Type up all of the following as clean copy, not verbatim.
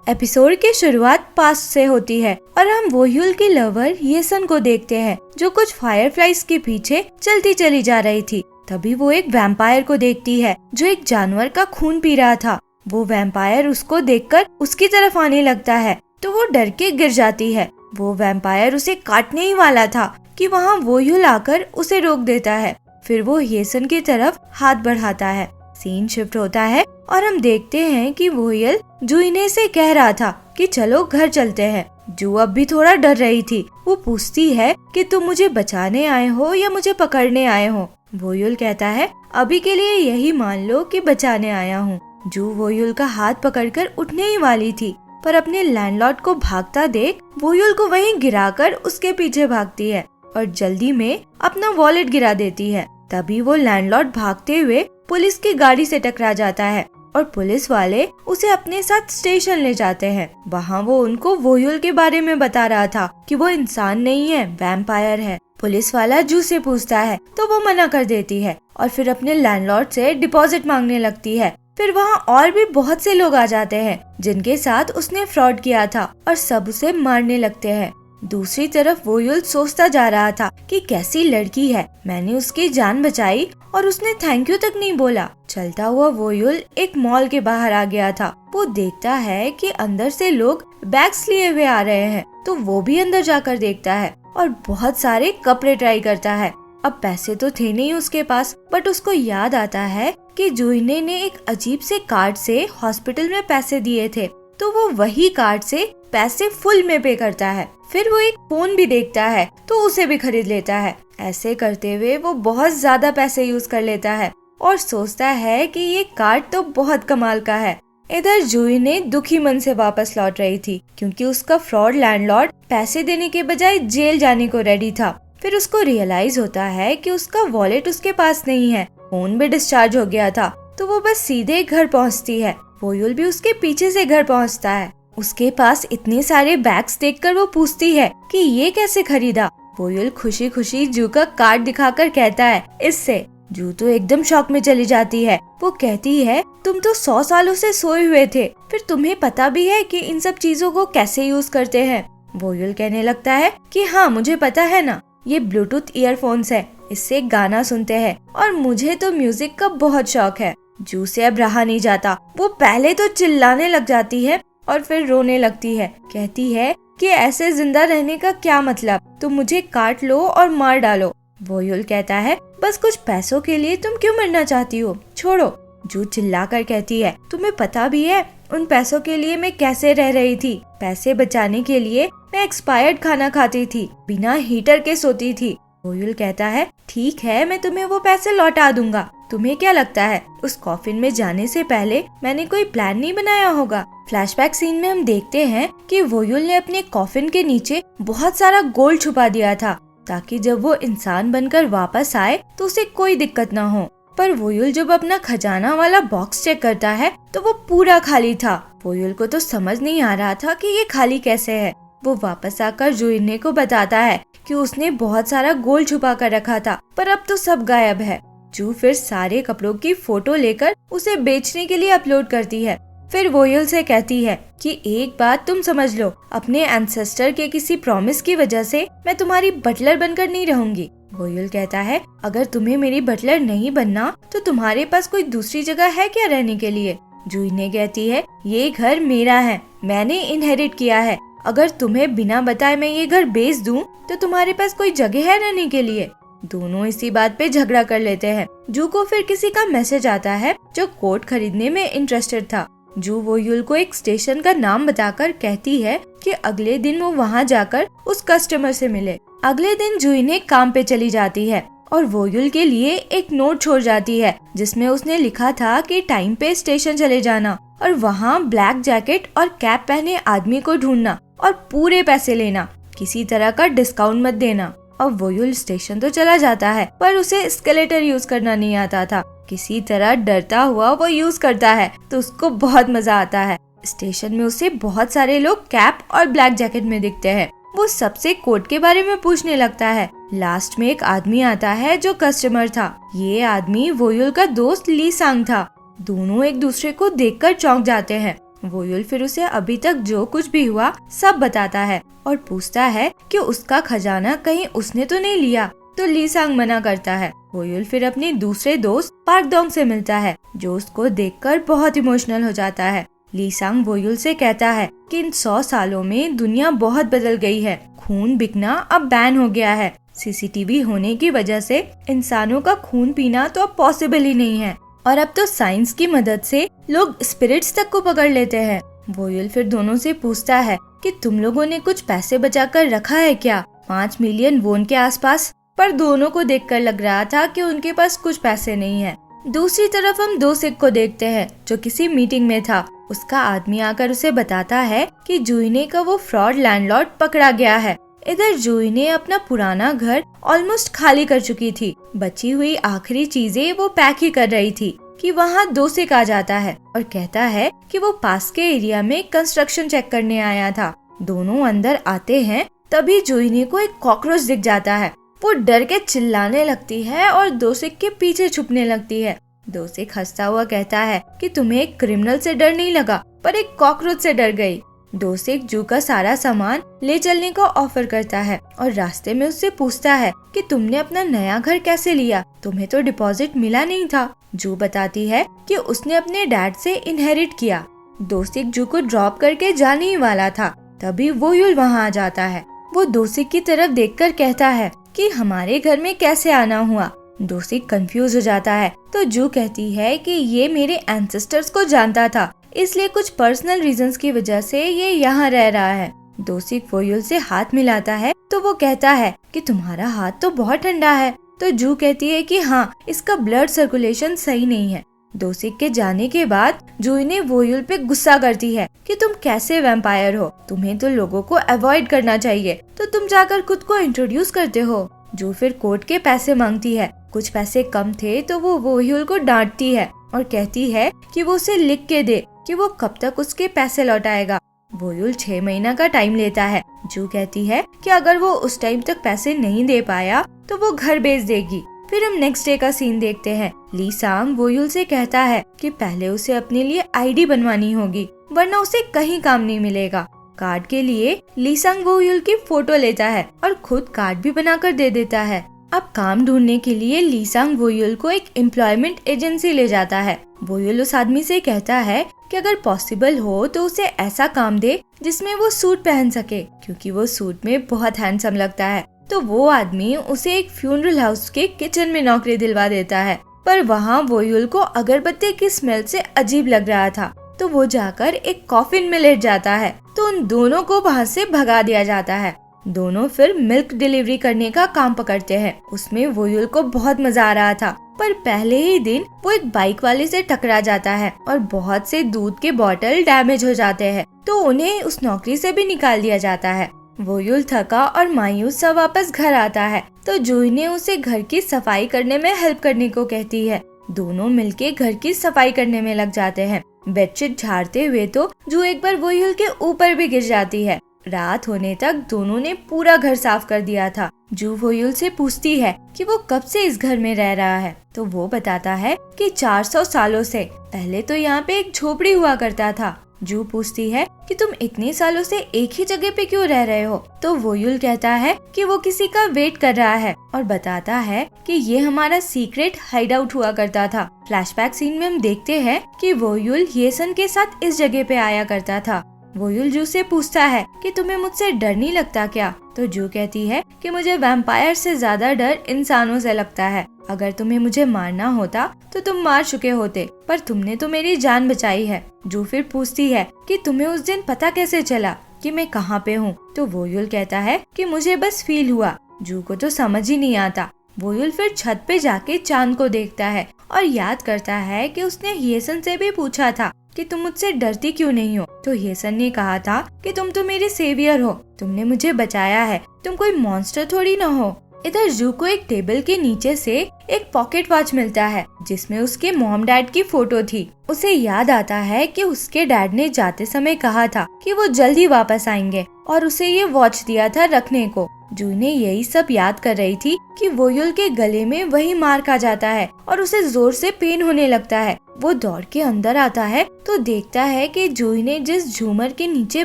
Episode की शुरुआत past से होती है और हम वोह्युल की लवर येसन को देखते हैं जो कुछ फायरफ्लाइज के पीछे चलती चली जा रही थी। तभी वो एक वैम्पायर को देखती है जो एक जानवर का खून पी रहा था। वो वैम्पायर उसको देखकर उसकी तरफ आने लगता है तो वो डर के गिर जाती है। वो वैम्पायर उसे काटने ही वाला था कि वहाँ वोह्युल आकर उसे रोक देता है। फिर वो येसन की तरफ हाथ बढ़ाता है। सीन शिफ्ट होता है और हम देखते हैं कि वोह्युल जुइने से कह रहा था कि चलो घर चलते हैं। जू अब भी थोड़ा डर रही थी। वो पूछती है कि तुम मुझे बचाने आए हो या मुझे पकड़ने आए हो। वोह्युल कहता है अभी के लिए यही मान लो कि बचाने आया हूँ। जू वोह्युल का हाथ पकड़कर उठने ही वाली थी पर अपने लैंडलॉर्ड को भागता देख वोह्युल को वहीं गिराकर उसके पीछे भागती है और जल्दी में अपना वॉलेट गिरा देती है। तभी वो लैंडलॉर्ड भागते हुए पुलिस की गाड़ी से टकरा जाता है और पुलिस वाले उसे अपने साथ स्टेशन ले जाते हैं। वहाँ वो उनको वोह्युल के बारे में बता रहा था कि वो इंसान नहीं है, वैम्पायर है। पुलिस वाला जू से पूछता है तो वो मना कर देती है और फिर अपने लैंडलॉर्ड से डिपॉजिट मांगने लगती है। फिर वहाँ और भी बहुत से लोग आ जाते हैं जिनके साथ उसने फ्रॉड किया था और सब उसे मारने लगते हैं। दूसरी तरफ वोह्युल सोचता जा रहा था कि कैसी लड़की है, मैंने उसकी जान बचाई और उसने थैंक यू तक नहीं बोला। चलता हुआ वोह्युल एक मॉल के बाहर आ गया था। वो देखता है कि अंदर से लोग बैग्स लिए हुए आ रहे हैं तो वो भी अंदर जाकर देखता है और बहुत सारे कपड़े ट्राई करता है। अब पैसे तो थे नहीं उसके पास बट उसको याद आता है कि जुइने ने एक अजीब से कार्ड से हॉस्पिटल में पैसे दिए थे तो वो वही कार्ड से पैसे फुल में पे करता है। फिर वो एक फोन भी देखता है तो उसे भी खरीद लेता है। ऐसे करते हुए वो बहुत ज्यादा पैसे यूज कर लेता है और सोचता है कि ये कार्ड तो बहुत कमाल का है। इधर जुइने दुखी मन से वापस लौट रही थी क्योंकि उसका फ्रॉड लैंडलॉर्ड पैसे देने के बजाय जेल जाने को रेडी था। फिर उसको रियलाइज होता है कि उसका वॉलेट उसके पास नहीं है, फोन भी डिस्चार्ज हो गया था तो वो बस सीधे घर पहुँचती है। वोह्युल भी उसके पीछे से घर पहुँचता है। उसके पास इतने सारे बैग्स देखकर वो पूछती है कि ये कैसे खरीदा। वोह्युल खुशी खुशी जू का कार्ड दिखाकर कहता है इससे। जू तो एकदम शॉक में चली जाती है। वो कहती है तुम तो 100 सालों से सोए हुए थे, फिर तुम्हें पता भी है कि इन सब चीजों को कैसे यूज करते हैं। वोह्युल कहने लगता है कि हाँ मुझे पता है ना, ये ब्लूटूथ ईयरफोन्स है, इससे गाना सुनते हैं और मुझे तो म्यूजिक का बहुत शौक है। जू से अब रहा नहीं जाता। वो पहले तो चिल्लाने लग जाती है और फिर रोने लगती है। कहती है कि ऐसे जिंदा रहने का क्या मतलब, तुम मुझे काट लो और मार डालो। वोह्युल कहता है बस कुछ पैसों के लिए तुम क्यों मरना चाहती हो, छोड़ो। जू चिल्लाकर कहती है तुम्हें पता भी है उन पैसों के लिए मैं कैसे रह रही थी। पैसे बचाने के लिए मैं एक्सपायर्ड खाना खाती थी, बिना हीटर के सोती थी। वोह्युल कहता है ठीक है मैं तुम्हें वो पैसे लौटा दूंगा। तुम्हें क्या लगता है उस कॉफिन में जाने से पहले मैंने कोई प्लान नहीं बनाया होगा। फ्लैशबैक सीन में हम देखते हैं कि वोह्युल ने अपने कॉफिन के नीचे बहुत सारा गोल्ड छुपा दिया था ताकि जब वो इंसान बनकर वापस आए तो उसे कोई दिक्कत ना हो। पर वोह्युल जब अपना खजाना वाला बॉक्स चेक करता है तो वो पूरा खाली था। वोह्युल को तो समझ नहीं आ रहा था कि ये खाली कैसे है। वो वापस आकर जुइने को बताता है कि उसने बहुत सारा गोल्ड छुपा कर रखा था पर अब तो सब गायब है। जू फिर सारे कपड़ों की फोटो लेकर उसे बेचने के लिए अपलोड करती है। फिर वोह्युल से कहती है कि एक बात तुम समझ लो, अपने एंसेस्टर के किसी प्रॉमिस की वजह से मैं तुम्हारी बटलर बनकर नहीं रहूंगी। वोह्युल कहता है अगर तुम्हें मेरी बटलर नहीं बनना तो तुम्हारे पास कोई दूसरी जगह है क्या रहने के लिए। जुइने कहती है ये घर मेरा है, मैंने इनहेरिट किया है। अगर तुम्हें बिना बताए मैं ये घर बेच दूं तो तुम्हारे पास कोई जगह है रहने के लिए। दोनों इसी बात पे झगड़ा कर लेते हैं। जू को फिर किसी का मैसेज आता है जो कोट खरीदने में इंटरेस्टेड था। जू वोह्युल को एक स्टेशन का नाम बताकर कहती है कि अगले दिन वो वहाँ जाकर उस कस्टमर से मिले। अगले दिन जुइने काम पे चली जाती है और वोह्युल के लिए एक नोट छोड़ जाती है जिसमें उसने लिखा था कि टाइम पे स्टेशन चले जाना और वहाँ ब्लैक जैकेट और कैप पहने आदमी को ढूंढना और पूरे पैसे लेना, किसी तरह का डिस्काउंट मत देना। अब वोह्युल स्टेशन तो चला जाता है पर उसे एस्केलेटर यूज करना नहीं आता था। किसी तरह डरता हुआ वो यूज करता है तो उसको बहुत मजा आता है। स्टेशन में उसे बहुत सारे लोग कैप और ब्लैक जैकेट में दिखते हैं। वो सबसे कोट के बारे में पूछने लगता है। लास्ट में एक आदमी आता है जो कस्टमर था। ये आदमी वोह्युल का दोस्त ली सांग था। दोनों एक दूसरे को देखकर चौंक जाते हैं। वोयुल फिर उसे अभी तक जो कुछ भी हुआ सब बताता है और पूछता है कि उसका खजाना कहीं उसने तो नहीं लिया। तो ली सांग मना करता है। वोयुल फिर अपने दूसरे दोस्त पार्क दोंग से मिलता है, जो उसको देखकर बहुत इमोशनल हो जाता है। ली सांग वोयुल से कहता है कि इन 100 सालों में दुनिया बहुत बदल गई है। खून बिकना अब बैन हो गया है। सीसीटीवी होने की वजह से इंसानों का खून पीना तो अब पॉसिबल ही नहीं है, और अब तो साइंस की मदद से लोग स्पिरिट्स तक को पकड़ लेते हैं। वोयुल फिर दोनों से पूछता है कि तुम लोगों ने कुछ पैसे बचा कर रखा है क्या, 5 मिलियन वोन के आसपास। पर दोनों को देखकर लग रहा था कि उनके पास कुछ पैसे नहीं है। दूसरी तरफ हम दो सिख को देखते हैं, जो किसी मीटिंग में था। उसका आदमी आकर उसे बताता है कि जुइने का वो फ्रॉड लैंडलॉर्ड पकड़ा गया है। इधर जुइने अपना पुराना घर ऑलमोस्ट खाली कर चुकी थी। बची हुई आखिरी चीजें वो पैक ही कर रही थी कि वहाँ दोसिक आ जाता है और कहता है कि वो पास के एरिया में कंस्ट्रक्शन चेक करने आया था। दोनों अंदर आते हैं, तभी जुइने को एक कॉकरोच दिख जाता है। वो डर के चिल्लाने लगती है और दोसिक के पीछे छुपने लगती है। दोसिक हंसता हुआ कहता है कि तुम्हें एक क्रिमिनल से डर नहीं लगा, पर एक कॉकरोच से डर गई। दोसिक जू का सारा सामान ले चलने का ऑफर करता है और रास्ते में उससे पूछता है कि तुमने अपना नया घर कैसे लिया, तुम्हें तो डिपॉजिट मिला नहीं था। जू बताती है कि उसने अपने डैड से इनहेरिट किया। दोसिक जू को ड्रॉप करके जाने ही वाला था, तभी वोयुल वहाँ आ जाता है। वो दोसिक की तरफ देखकर कहता है कि हमारे घर में कैसे आना हुआ। दोसिक कंफ्यूज हो जाता है, तो जू कहती है कि ये मेरे एंसेस्टर्स को जानता था, इसलिए कुछ पर्सनल रीजंस की वजह से ये यहाँ रह रहा है। दोसिक वोयुल से हाथ मिलाता है, तो वो कहता है कि तुम्हारा हाथ तो बहुत ठंडा है। तो जू कहती है कि हाँ, इसका ब्लड सर्कुलेशन सही नहीं है। दोसिक के जाने के बाद जुइने वोयुल पे गुस्सा करती है कि तुम कैसे वैम्पायर हो, तुम्हें तो लोगों को अवॉइड करना चाहिए, तो तुम जाकर खुद को इंट्रोड्यूस करते हो। जू फिर कोर्ट के पैसे मांगती है। कुछ पैसे कम थे तो वो वोयुल को डांटती है और कहती है कि वो उसे लिख के दे कि वो कब तक उसके पैसे लौटाएगा। वोयुल 6 महीना का टाइम लेता है। जू कहती है कि अगर वो उस टाइम तक पैसे नहीं दे पाया तो वो घर बेच देगी। फिर हम नेक्स्ट डे का सीन देखते हैं। ली सांग वोयुल से कहता है कि पहले उसे अपने लिए आईडी बनवानी होगी, वरना उसे कहीं काम नहीं मिलेगा। कार्ड के लिए ली सांग वोयुल की फोटो लेता है और खुद कार्ड भी बनाकर दे देता है। अब काम ढूंढने के लिए ली सांग वोयुल को एक एम्प्लॉयमेंट एजेंसी ले जाता है। वोयुल उस आदमी से कहता है कि अगर पॉसिबल हो तो उसे ऐसा काम दे जिसमें वो सूट पहन सके, क्योंकि वो सूट में बहुत हैंडसम लगता है। तो वो आदमी उसे एक फ्यूनरल हाउस के किचन में नौकरी दिलवा देता है। पर वहाँ वोयुल को अगरबत्ती की स्मेल से अजीब लग रहा था, तो वो जाकर एक कॉफिन में लेट जाता है। तो उन दोनों को वहाँ से भगा दिया जाता है। दोनों फिर मिल्क डिलीवरी करने का काम पकड़ते हैं। उसमें वोयुल को बहुत मजा आ रहा था, पर पहले ही दिन वो एक बाइक वाले से टकरा जाता है और बहुत से दूध के बॉटल डैमेज हो जाते हैं, तो उन्हें उस नौकरी से भी निकाल दिया जाता है। वोयुल थका और मायूस सा वापस घर आता है, तो जुइने उसे घर की सफाई करने में हेल्प करने को कहती है। दोनों मिलके घर की सफाई करने में लग जाते हैं। बेडशीट झाड़ते हुए तो जू एक बार वोयुल के ऊपर भी गिर जाती है। रात होने तक दोनों ने पूरा घर साफ कर दिया था। जू वोयुल से पूछती है कि वो कब से इस घर में रह रहा है, तो वो बताता है कि 400 सालों से। पहले तो यहाँ पे एक झोपड़ी हुआ करता था। जू पूछती है कि तुम इतने सालों से एक ही जगह पे क्यों रह रहे हो, तो वोयुल कहता है कि वो किसी का वेट कर रहा है और बताता है कि ये हमारा सीक्रेट हाइड आउट हुआ करता था। फ्लैशबैक सीन में हम देखते हैं कि वोयुल येसन के साथ इस जगह पे आया करता था। वोयुल जू से पूछता है कि तुम्हें मुझसे डर नहीं लगता क्या, तो जू कहती है कि मुझे वैम्पायर से ज्यादा डर इंसानों से लगता है। अगर तुम्हें मुझे मारना होता तो तुम मार चुके होते, पर तुमने तो मेरी जान बचाई है। जू फिर पूछती है कि तुम्हें उस दिन पता कैसे चला कि मैं कहाँ पे हूँ, तो वोयुल कहता है कि मुझे बस फील हुआ। जू को तो समझ ही नहीं आता। वोयुल फिर छत पे जाके चांद को देखता है और याद करता है कि उसने येसन से भी पूछा था कि तुम मुझसे डरती क्यों नहीं हो, तो येसन ने कहा था कि तुम तो मेरे सेवियर हो, तुमने मुझे बचाया है, तुम कोई मॉन्स्टर थोड़ी ना हो। इधर जू को एक टेबल के नीचे से एक पॉकेट वॉच मिलता है जिसमें उसके मॉम डैड की फोटो थी। उसे याद आता है कि उसके डैड ने जाते समय कहा था कि वो जल्दी वापस आएंगे और उसे ये वॉच दिया था रखने को। जू ने यही सब याद कर रही थी कि वोयुल के गले में वही मार्क आ जाता है और उसे जोर से पेन होने लगता है। वो दौड़ के अंदर आता है तो देखता है कि जूही ने जिस झूमर के नीचे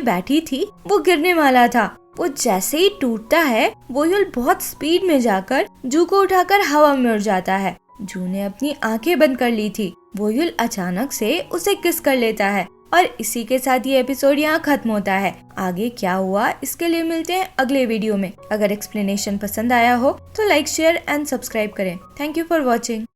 बैठी थी वो गिरने वाला था। वो जैसे ही टूटता है वोयुल बहुत स्पीड में जाकर जू को उठाकर हवा में उड़ जाता है। जू ने अपनी आंखें बंद कर ली थी। वोयुल अचानक से उसे किस कर लेता है और इसी के साथ ये एपिसोड यहाँ खत्म होता है। आगे क्या हुआ इसके लिए मिलते हैं अगले वीडियो में। अगर एक्सप्लेनेशन पसंद आया हो तो लाइक शेयर एंड सब्सक्राइब करें। Thank you for watching.